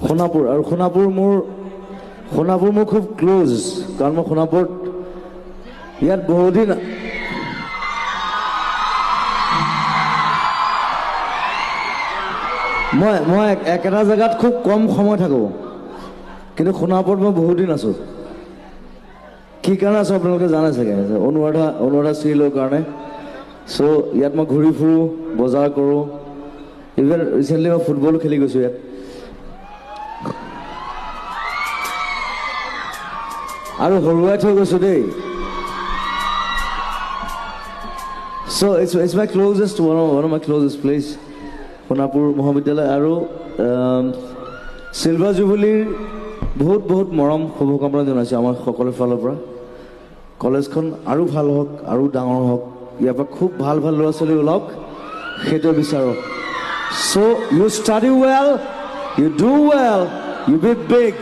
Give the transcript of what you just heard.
সোণাপুৰ আৰু সোণাপুৰ মোৰ খুব ক্লোজ কাৰণ মই সোণাপুৰত ইয়াত বহুদিন মই একেটা জেগাত খুব কম সময় থাকোঁ কিন্তু সোণাপুৰত মই বহুত দিন আছোঁ কি কাৰণে আছোঁ আপোনালোকে জানে চাগে অনুৰাধা চিৰিয়েলৰ কাৰণে চ' ইয়াত মই ঘূৰি ফুৰোঁ বজাৰ কৰোঁ ইভেন ৰিচেণ্টলি মই ফুটবল খেলি গৈছোঁ ইয়াত আৰু হৰুৱাই থৈ গৈছোঁ দেই so' it's my closest one of my closest place Sonapur মহাবিদ্যালয় আৰু চিলভাৰ জুবিলীৰ বহুত মৰম শুভকামনা জনাইছোঁ আমাৰ সকলোৰে ফালৰ পৰা কলেজখন আৰু ভাল হওক আৰু ডাঙৰ হওক ইয়াৰ পৰা খুব ভাল ল'ৰা ছোৱালী ওলাওক সেইটো বিচাৰোঁ so' you study well you do well you be big